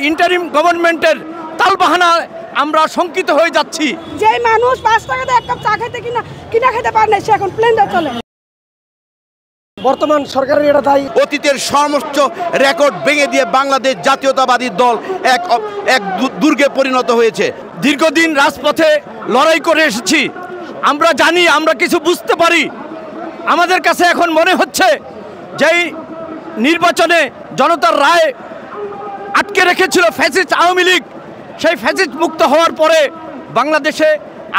Interim গভর্নমেন্টের তালবাহানা আমরা শঙ্কিত হয়ে যাচ্ছি। যে মানুষ 5 টাকাতে এক কাপ চা খেতে কিনা খেতে পারে না, সে এখন প্লেনে চলে। বর্তমান সরকারের এটা দায়ী। অতীতের সমস্ত রেকর্ড ভেঙে দিয়ে বাংলাদেশ জাতীয়তাবাদী দল এক দুর্গে পরিণত হয়েছে। দীর্ঘদিন রাজপথে লড়াই করে এসেছি, আমরা জানি, আমরা কিছু বুঝতে পারি। আমাদের কাছে এখন মনে হচ্ছে যেই নির্বাচনে জনতার রায় আটকে রেখেছিল ফ্যাসিস্ট আওয়ামী লীগ, সেই ফ্যাসিস্ট মুক্ত হওয়ার পরে বাংলাদেশে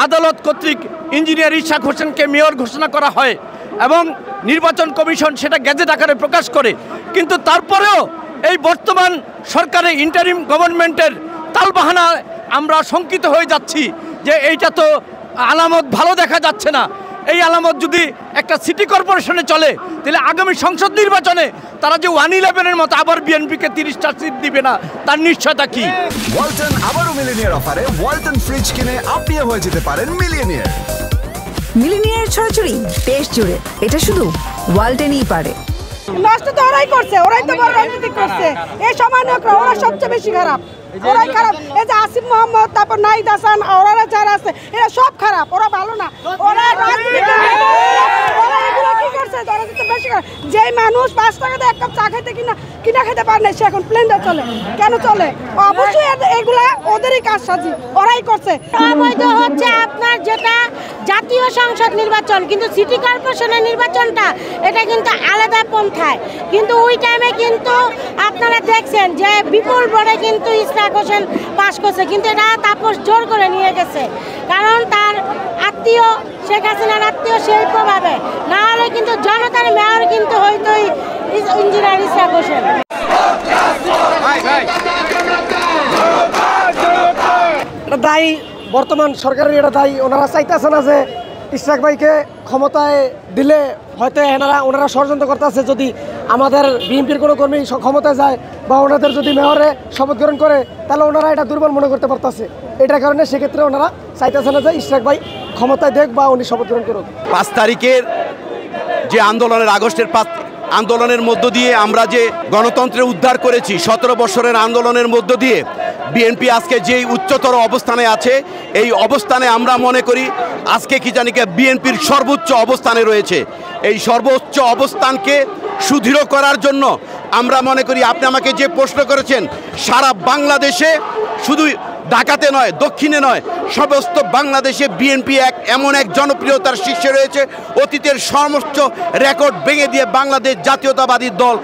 আদালত কর্তৃক ইঞ্জিনিয়ার ইশাক হোসেনকে মেয়র ঘোষণা করা হয় এবং নির্বাচন কমিশন সেটা গেজেট আকারে প্রকাশ করে। কিন্তু তারপরেও এই বর্তমান সরকারের ইন্টারিম গভর্নমেন্টের তালবাহানা আমরা শঙ্কিত হয়ে যাচ্ছি যে এইটা তো আলামত ভালো দেখা যাচ্ছে না। এই আলামত যদি একটা সিটি কর্পোরেশনে চলে, তাহলে আগামী সংসদ নির্বাচনে তারা যে 111-এর মতো আবার বিএনপিকে 30টা সিট দিবে না, তার নিশ্চয়তা কি? ওয়ালটন আবারও মিলিনিয়ার অফারে ওয়ালটন ফ্রিজ কিনে আপনিও হয়ে যেতে পারেন মিলিয়নিয়ার। মিলিনিয়ার ছড়াছড়ি দেশ জুড়ে, এটা শুধু ওয়ালটনই পারে। নষ্ট তো ওরাই করছে, ওরাই তো বড় রাজনীতি করছে। এই সমানকরা ওরা সবচেয়ে বেশি খারাপ, ওরাই খারাপ। এই যে আসিফ মোহাম্মদ, তারপর নাহিদ হাসান, ওরা যারা আছে এরা সব খারাপ, ওরা ভালো না। ওরা রাজনীতি ওরা এগুলো কি করছে, ওরা তো বেশি খারাপ। যে মানুষ 5 টাকাতে এক কাপ চা খেতে কিনা খেতে পারে না, সে এখন প্লেনে চলে। কেন চলে? অবশ্যই এগুলা ওদেরই কাজ সাজি, ওরাই করছে। অবৈধ হচ্ছে আপনার যেটা জাতীয় সংসদ নির্বাচন, কিন্তু সিটি কর্পোরেশনের নির্বাচনটা এটা কিন্তু আলাদা পন্থায়। কিন্তু ওই টাইমে কিন্তু আপনারা দেখছেন যে বিপুল ভোটে কিন্তু ইশরাক হোসেন পাস করছে, কিন্তু এটা তাপস জোর করে নিয়ে গেছে, কারণ তার আত্মীয় শেখ হাসিনার আত্মীয় সেই প্রভাবে, না হলে কিন্তু জনতার মেয়র কিন্তু হয়তোই ইঞ্জিনিয়ার ইশরাক হোসেন। দায়ী বর্তমান সরকারের এটা দায়ী। ওনারা চাইতেছে না যে ইশরাক ভাইকে ক্ষমতায় দিলে হয়তো ওনারা ষড়যন্ত্র করতেছে, যদি আমাদের বিএনপির কোনো কর্মী ক্ষমতায় যায় বা ওনাদের যদি মেয়রে শপথ গ্রহণ করে, তাহলে ওনারা এটা দুর্বল মনে করতে পারতেছে। এটার কারণে সেক্ষেত্রে ওনারা চাইতেছে না যে ইশরাক ভাই ক্ষমতায় দেখ বা উনি শপথ গ্রহণ করুক। 5 তারিখের যে আন্দোলনের, আগস্টের 5 আন্দোলনের মধ্য দিয়ে আমরা যে গণতন্ত্রের উদ্ধার করেছি, 17 বছরের আন্দোলনের মধ্য দিয়ে বিএনপি আজকে যেই উচ্চতর অবস্থানে আছে, এই অবস্থানে আমরা মনে করি আজকে কি জানি বিএনপির সর্বোচ্চ অবস্থানে রয়েছে। এই সর্বোচ্চ অবস্থানকে সুদৃঢ় করার জন্য আমরা মনে করি, আপনি আমাকে যে প্রশ্ন করেছেন, সারা বাংলাদেশে শুধু ঢাকাতে নয়, দক্ষিণে নয়, সমস্ত বাংলাদেশে বিএনপি এমন এক জনপ্রিয়তার শীর্ষে রয়েছে। অতীতের সমস্ত রেকর্ড ভেঙে দিয়ে বাংলাদেশ জাতীয়তাবাদী দল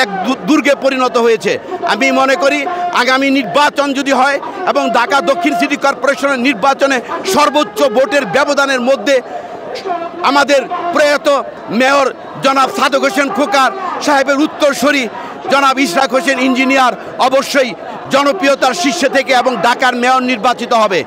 এক দুর্গে পরিণত হয়েছে। আমি মনে করি আগামী নির্বাচন যদি হয় এবং ঢাকা দক্ষিণ সিটি কর্পোরেশনের নির্বাচনে সর্বোচ্চ ভোটের ব্যবধানের মধ্যে আমাদের প্রয়াত মেয়র জনাব সাদেক হোসেন খোকার সাহেবের উত্তরসূরি জনাব ইশরাক হোসেন ইঞ্জিনিয়ার অবশ্যই জনপ্রিয়তার শীর্ষে থেকে এবং ঢাকার মেয়র নির্বাচিত হবে।